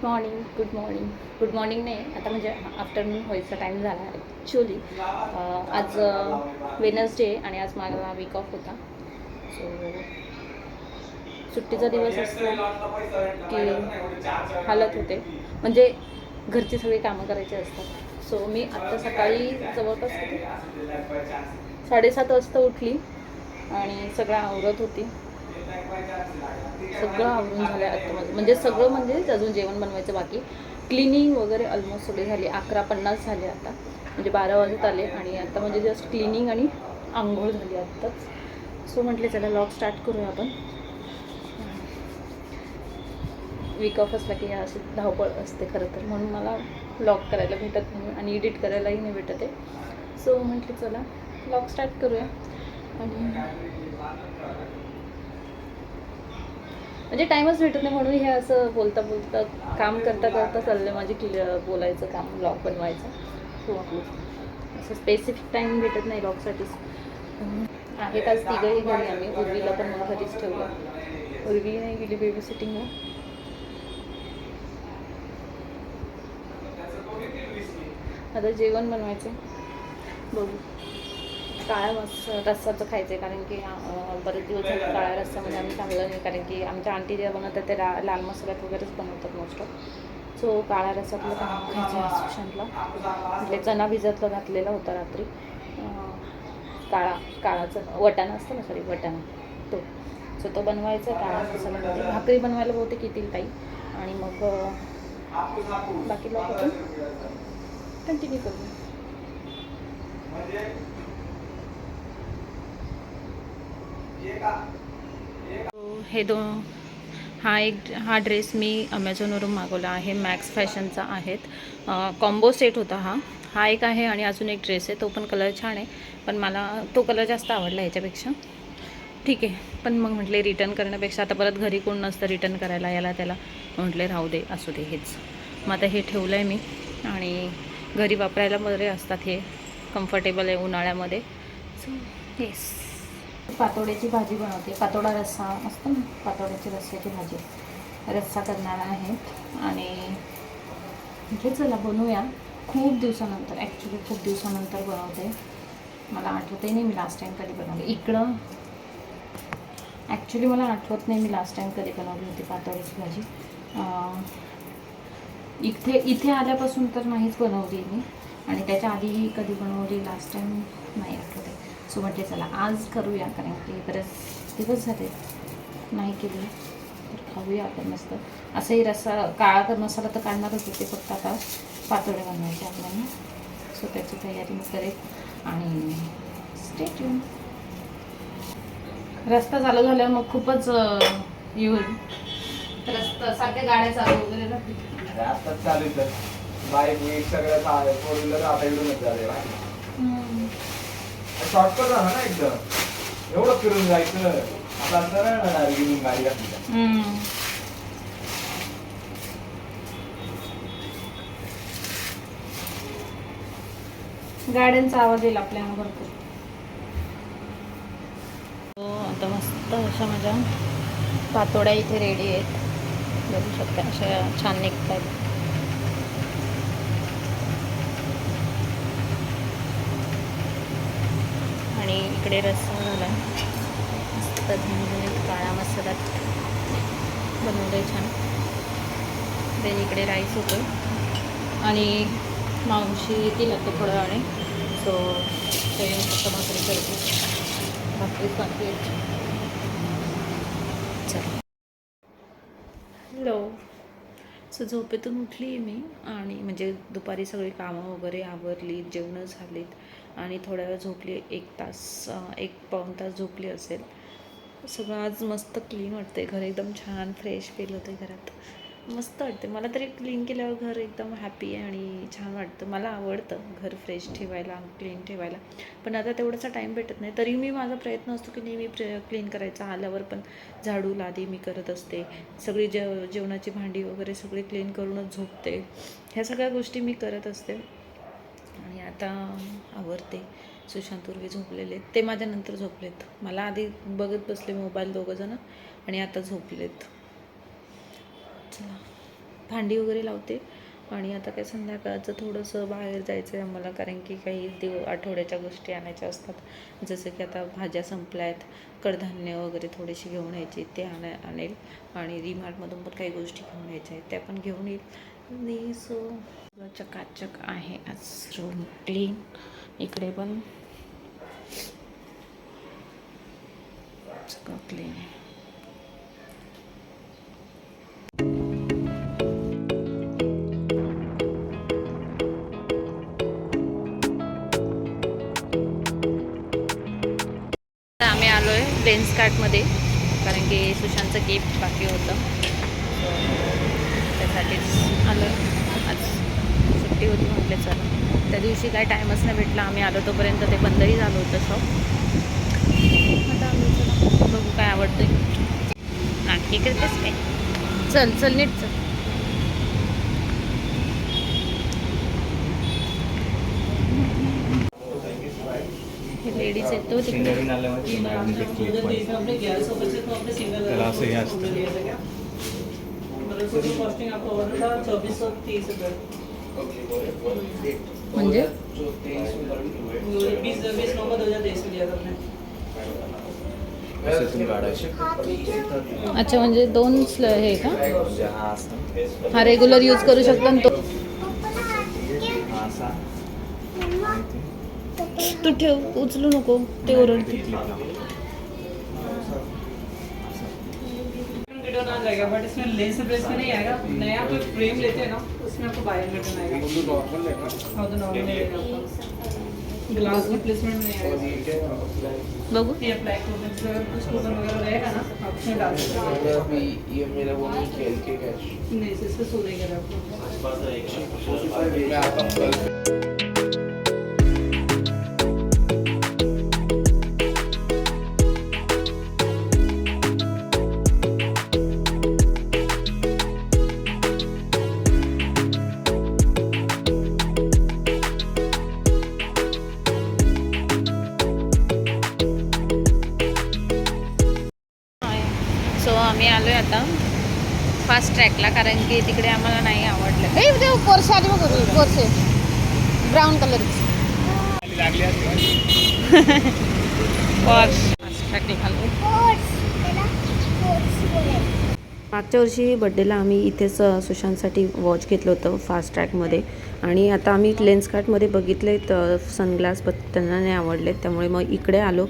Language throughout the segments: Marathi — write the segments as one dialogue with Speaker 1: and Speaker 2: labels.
Speaker 1: मॉर्निंग. गुड मॉर्निंग नाही, आता म्हणजे आफ्टरनून व्हायचा टाईम झाला ॲक्च्युली. आज वेनसडे आणि आज मला वीक ऑफ होता. सो सुट्टीचा दिवस असला की हालत होते, म्हणजे घरची सगळी कामं करायची असतात. सो मी आत्ता सकाळी जवळपास 7:30 वाजता उठली आणि सगळं आवरत होती. सगळं आवरून झालं आत्ता माझं, म्हणजे सगळं म्हणजे अजून जेवण बनवायचं बाकी. क्लिनिंग वगैरे ऑलमोस्ट सगळी झाली. 11:50 झाले आता, म्हणजे 12 वाजत आले आणि आता म्हणजे जस्ट क्लिनिंग आणि आंघोळ झाली आत्ताच. सो म्हटले चला व्लॉग स्टार्ट करूया आपण. वीक ऑफ असला की अशी धावपळ असते खरं तर, म्हणून मला व्लॉग करायला भेटत नाही आणि एडिट करायलाही नाही भेटत आहे. सो म्हटले चला व्लॉग स्टार्ट करूया. आणि म्हणजे टाईमच भेटत नाही, म्हणून हे असं बोलता बोलता काम करता करता चाललं माझी बोलायचं काम, व्लॉग बनवायचं. हो, असं स्पेसिफिक टाईम भेटत नाही व्लॉगसाठीच. आहेत आज तिघंही घरी आम्ही. उर्वीला पण मग घरीच ठेवलं. उर्वी नाही गेली बेबी सिटिंगला. आता जेवण बनवायचं बघू. काळा रस्साचं खायचं आहे, कारण की बरेच दिवस झाले काळ्या रस्स्यामध्ये आम्ही चांगलं नाही, कारण की आमच्या आंटी ज्या बनवतात ते लाल मसाल्यात वगैरेच बनवतात मोस्ट ऑफ. सो काळ्या रस्स्यातलं खायचं आहे सुशांतला. म्हणजे चणा भिजतला घातलेला होता रात्री. काळाचं वटाणा असतं ना, सॉरी वटाणा, तो. सो तो बनवायचा काळा मसाल्यामध्ये. भाकरी बनवायला बहुतेक येतील काही, आणि मग बाकी लोक आपण कंटिन्यू करू. हे हा ड्रेस मी अमेझॉनवरून मागवला आहे. मॅक्स फॅशनचा आहेत. कॉम्बो सेट होता हा एक आहे, आणि अजून एक ड्रेस आहे, तो पण कलर छान आहे, पण मला तो कलर जास्त आवडला ह्याच्यापेक्षा. ठीक आहे, पण मग म्हटले रिटर्न करण्यापेक्षा, आता परत घरी कोण नसतं रिटर्न करायला याला त्याला, म्हटले राहू दे, असू दे हेच. मग आता हे ठेवलं आहे मी, आणि घरी वापरायला बरे असतात हे, कम्फर्टेबल आहे उन्हाळ्यामध्ये. So yes. पातोड्याची भाजी बनवते. पातोडा रस्सा असतो ना, पातोड्याची रस्स्याची भाजी, रस्सा करणार आहे. आणि म्हणजे चला बनवूया. खूप दिवसानंतर, ॲक्च्युली खूप दिवसानंतर बनवते. मला आठवतही नाही मी लास्ट टाईम कधी बनवली इकडं. ॲक्च्युली मला आठवत नाही मी लास्ट टाईम कधी बनवली होती पातोड्याची भाजी. इथे आल्यापासून तर नाहीच बनवली मी, आणि त्याच्या आधीही कधी बनवली लास्ट टाईम नाही आठवते. सो म्हटले चला आज करूया, कारण की बरेच दिवस झाले नाही केली, तर खाऊया आपण मस्त. असंही रस्सा काळा मसाला तर काढणारच होते, फक्त आता पातोड्या बनवायचे आपल्याला. सो त्याची तयारी मी करेल, आणि स्टे ट्यून. रस्ता चालू झाल्यावर मग खूपच येऊन रस्ता सारख्या गाड्या चालू वगैरे राहतील.
Speaker 2: आताच चालू तर बाईक वीक सगळं चालू, फोर व्हीलर आता इकडूनच झाले. शॉर्टकट झाला ना एकदम, एवढं फिरून जायचं. आता सरळ घेऊन गाडी घातली.
Speaker 1: गाड्यांचा आवाज येईल आपल्याला भरपूर. आता मस्त अशा माझ्या पातोड्या इथे रेडी आहेत, बघू शकता, अशा छान निघतात. आणि इकडे रस्सा झाला मस्त झणझणीत काळा मसाल्यात बनवलं आहे छान. देन इकडे राईस होतो, आणि मावशी येतील आता थोड्या वेळाने. सो ते फक्त भाकरी करते, भाकरीच बाकी आहेत. चल, हॅलो. सो झोपेतून उठली आहे मी, आणि म्हणजे दुपारी सगळी कामं वगैरे आवरली, जेवणं झालीत, आणि थोड्या वेळ झोपली. 1 तास 1-पाऊण तास झोपली असेल. सगळं आज मस्त क्लीन वाटते. घर एकदम छान फ्रेश फील होते घरात, मस्त वाटते मला तरी. क्लीन केल्यावर घर एकदम हॅपी आहे आणि छान वाटतं. मला आवडतं घर फ्रेश ठेवायला, क्लीन ठेवायला, पण आता तेवढासा टाईम भेटत नाही. तरी मी माझा प्रयत्न असतो की नेहमी क्लीन करायचा. आल्यावर पण झाडू लादी मी करत असते, सगळी जेवणाची भांडी वगैरे सगळी क्लीन करूनच झोपते. ह्या सगळ्या गोष्टी मी करत असते, आणि आता आवरते. सुशांत उर्वी झोपलेले, ते माझ्यानंतर झोपलेत. मला आधी बघत बसले मोबाईल दोघंजणं, आणि आता झोपलेत. चला भांडी वगैरे लावते. आणि आता काय संध्याकाळचं थोडंसं बाहेर जायचं आहे आम्हाला, कारण की काही आठवड्याच्या गोष्टी आणायच्या असतात. जसं की आता भाज्या संपल्या आहेत, कडधान्य वगैरे थोडीशी घेऊन यायची, ते आणेल. आणि डीमार्टमधून पण काही गोष्टी घेऊन यायच्या आहेत, त्या पण घेऊन येईल मी. सो चकाचक आहे आज रूम क्लीन. इकडे पण सगळं क्लीन आहे. आम्ही आलो आहे लेन्सकार्टमध्ये, कारण की सुशांतचं गिफ्ट बाकी होतं, त्यासाठीच आलो. आज सुट्टी होती म्हटले चला. त्या दिवशी काय टाईमच नाही भेटला, आम्ही आलो तोपर्यंत ते बंदही झालं होतं शॉप. आता आम्ही चला बघू काय आवडतं. नाटकी करतेस काय? चल चल नीट चल. लेडीज आहेत तो तिकडे.
Speaker 2: नवीन आल्यामुळे त्याला असं हे असतं.
Speaker 1: म्हणजे अच्छा, म्हणजे दोन हे का? हा रेग्युलर यूज करू शकतो ना तो. तू ठेव, उचलू नको, ते ओरडते.
Speaker 3: रिटर्न आ जाएगा, बट इसमें लेंस बेस में नहीं आएगा. नया तो फ्रेम लेते हैं ना, उसमें आपको बायर रिटर्न आएगा. हाँ तो नॉर्मल रहेगा आपका. ग्लास की प्लेसमेंट में नहीं आएगा.
Speaker 1: बघू.
Speaker 3: ये ब्लैक अगर कुछ टोकन वगैरह रहेगा ना, आप उसमें डाल सकते हो.
Speaker 4: अभी ये मेरा वो नहीं खेल के कैश
Speaker 3: नहीं, इससे सोने का आपको.
Speaker 4: मैं आता हूँ कल.
Speaker 1: सो आम्ही आलो आहे आता फास्ट ट्रॅकला, कारण की तिकडे आम्हाला नाही आवडलं. हे ते पोरसे आली बघ, पोरसे ब्राऊन कलरची फास्ट ट्रॅकला आलो. मागच्या वर्षी बड्डेला आम्ही इथेच सुशांतसाठी वॉच घेतलं होतं फास्ट ट्रॅकमध्ये. आणि आता आम्ही लेन्सकार्टमध्ये बघितले तर सनग्लास, पण त्यांना नाही आवडले, त्यामुळे मग इकडे आलो.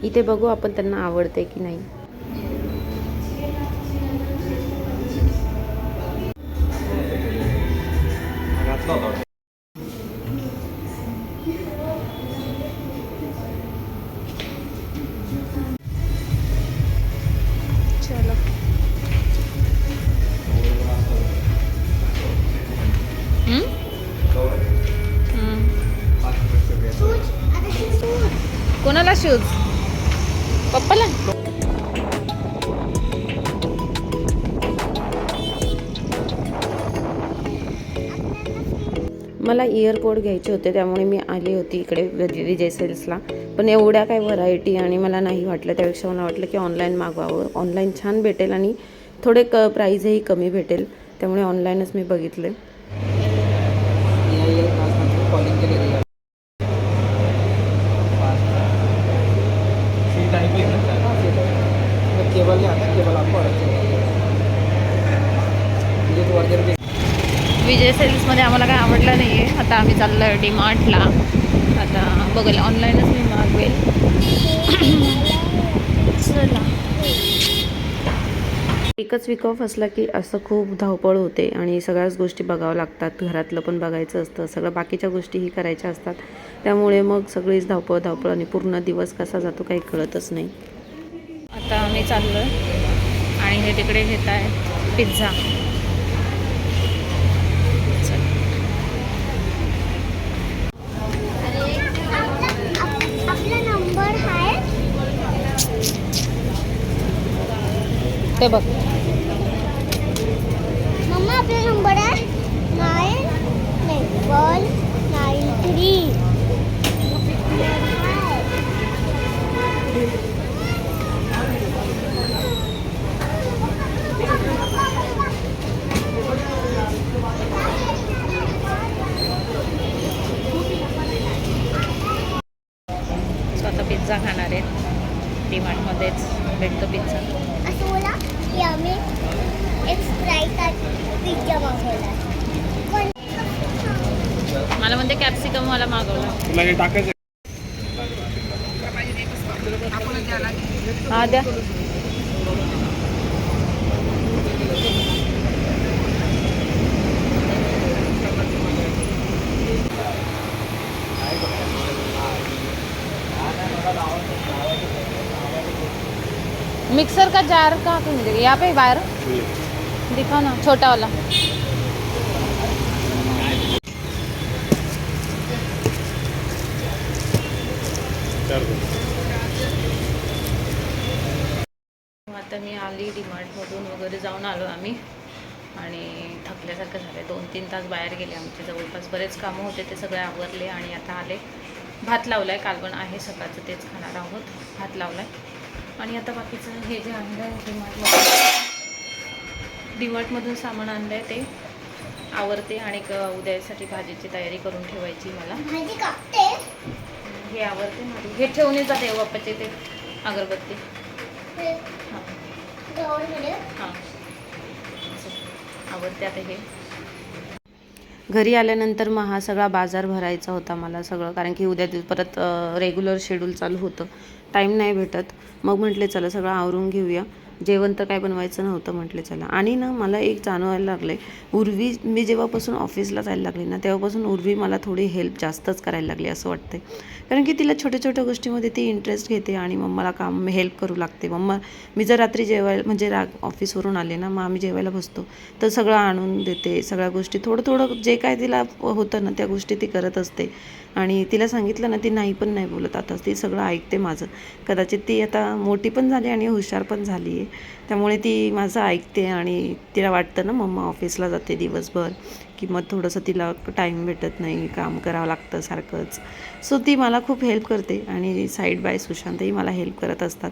Speaker 1: इथे बघू आपण त्यांना आवडते की नाही. चलो कोणाला शूज? पप्पाला. मला इयरपोड घ्यायचे होते, त्यामुळे मी आली होती इकडे विजय सेल्सला. पण एवढ्या काय व्हरायटी आणि मला नाही वाटलं, त्यापेक्षा मला वाटलं की ऑनलाईन मागवावं. ऑनलाईन छान भेटेल आणि थोडे प्राईजही कमी भेटेल, त्यामुळे ऑनलाईनच मी बघितले.
Speaker 4: कॉलिंग के लिए केबल आता केबल आपको
Speaker 1: विजय सेल्समध्ये आम्हाला काय आवडलं नाही आहे. आता आम्ही चाललो आहे डीमार्टला. आता बघायला ऑनलाईनच मी मागवेल. चला. एकच वीक ऑफ असला की असं खूप धावपळ होते आणि सगळ्याच गोष्टी बघावं लागतात. घरातलं पण बघायचं असतं, सगळं बाकीच्या गोष्टीही करायच्या असतात. त्यामुळे मग सगळीच धावपळ आणि पूर्ण दिवस कसा जातो काही कळतच नाही. आता आम्ही चाललो आहे आणि हे तिकडे घेत आहे पिझ्झा. ते बघ
Speaker 5: मम्मा, आपला नंबर आहे 9193.
Speaker 1: डीमार्टमध्येच भेटतो पिझ्झा.
Speaker 5: असं बोला की आम्ही एक स्प्राईट पिझ्झा मागवला.
Speaker 1: मला म्हणते कॅप्सिकम मला मागवला.
Speaker 2: तुला हे टाकायचं
Speaker 1: हा द्या. मिक्सर का जार कहाँ पे मिलेगा? यहाँ पे बाहर दिखाओ ना, छोटा वाला. आता मी आली डीमार्टमधून वगैरे जाऊन आलो आम्ही आणि थकल्यासारखं झालं. 2-3 तास बाहेर गेले आमचे. जवळपास बरेच कामं होते, ते सगळे आवरले आणि आता आले. भात लावला आहे, कालवण आहे सकाळचं, तेच खाणार आहोत. भात लावला आहे आणि आता बाकीचं हे जे आणलं आहे डीमार्टमधून सामान आणलं आहे ते आवरते आणि उद्यासाठी भाजीची तयारी करून ठेवायची मला.
Speaker 5: भाजी कापते.
Speaker 1: हे आवरते माझी. हे ठेवून जाते बाप्पाचे ते अगरबत्ती. हां
Speaker 5: गावामध्ये
Speaker 1: हां आवडते आता हे. घरी आल्यानंतर मग हा सगळा बाजार भरायचा होता मला सगळं, कारण की उद्या परत रेग्युलर शेड्यूल चालू होतं, टाईम नाही भेटत. मग म्हटले चला सगळं आवरून घेऊया. जेवण तर काय बनवायचं नव्हतं, म्हटले चला. आणि ना मला एक जाणवायला लागलं आहे, उर्वी मी जेव्हापासून ऑफिसला जायला लागली ना तेव्हापासून उर्वी मला थोडी हेल्प जास्तच करायला लागली असं वाटतं. कारण की तिला छोट्या छोट्या गोष्टीमध्ये ती इंटरेस्ट घेते आणि मग मला काम हेल्प करू लागते. मग मी जर रात्री जेवायला म्हणजे ऑफिसवरून आले ना, मग आम्ही जेवायला बसतो तर सगळं आणून देते. सगळ्या गोष्टी थोडं थोडं जे काय तिला होतं ना त्या गोष्टी ती करत असते. आणि तिला सांगितलं ना ती नाही पण नाही बोलत. आता ती सगळं ऐकते माझं. कदाचित ती आता मोठी पण झाली आणि हुशार पण झाली आहे, त्यामुळे ती माझं ऐकते. आणि तिला वाटतं ना मम्मा ऑफिसला जाते दिवसभर की मग थोडंसं तिला टाईम भेटत नाही, काम करावं लागतं सारखंच. सो ती मला खूप हेल्प करते आणि साईड बाय सुशांतही मला हेल्प करत असतात.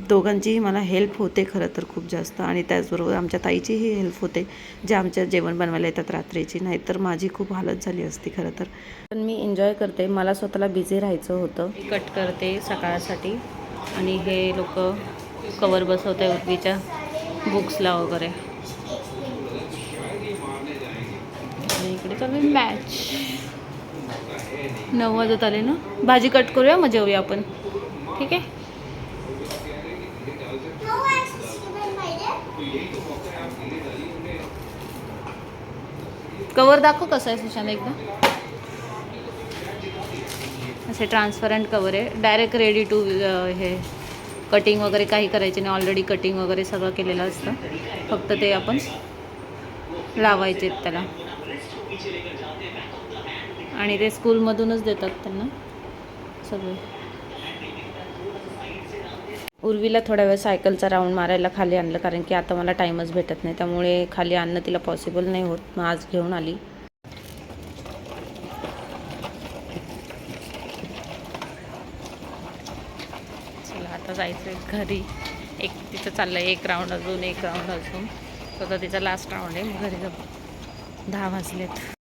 Speaker 1: दोघांचीही मला हेल्प होते खरं तर खूप जास्त. आणि त्याचबरोबर आमच्या ताईचीही हेल्प होते, जे आमच्या जेवण बनवायला येतात रात्रीची. नाहीतर माझी खूप हालत झाली असती खरं तर. पण मी एन्जॉय करते. मला स्वतःला बिझी राहायचं होतं. कट करते सकाळसाठी आणि हे लोक कवर बसवत आहे उर्वीच्या बुक्सला वगैरे. आणि इकडे चालू आहे मॅच. 9 वाजत आले ना. भाजी कट करूया मग जेवूया आपण, ठीक आहे. कवर दाखव कसं आहे सुशांत एकदा. असे ट्रान्सपरंट कवर आहे, डायरेक्ट रेडी टू हे कटिंग वगैरे काही करायचे नाही. ऑलरेडी कटिंग वगैरे सगळं केलेलं असतं, फक्त ते आपण लावायचे त्याला. आणि ते स्कूलमधूनच देतात त्यांना सगळे. उर्वीला थोड्या वेळ सायकलचा राऊंड मारायला खाली आणलं, कारण की आता मला टाईमच भेटत नाही, त्यामुळे खाली आणणं तिला पॉसिबल नाही होत. मग आज घेऊन आली. चला आता जायचं घरी. तिचं चाललं आहे एक राऊंड अजून, एक राऊंड अजून. तर तिचा लास्ट राऊंड आहे. मग घरी जाऊ. 10 वाजलेत.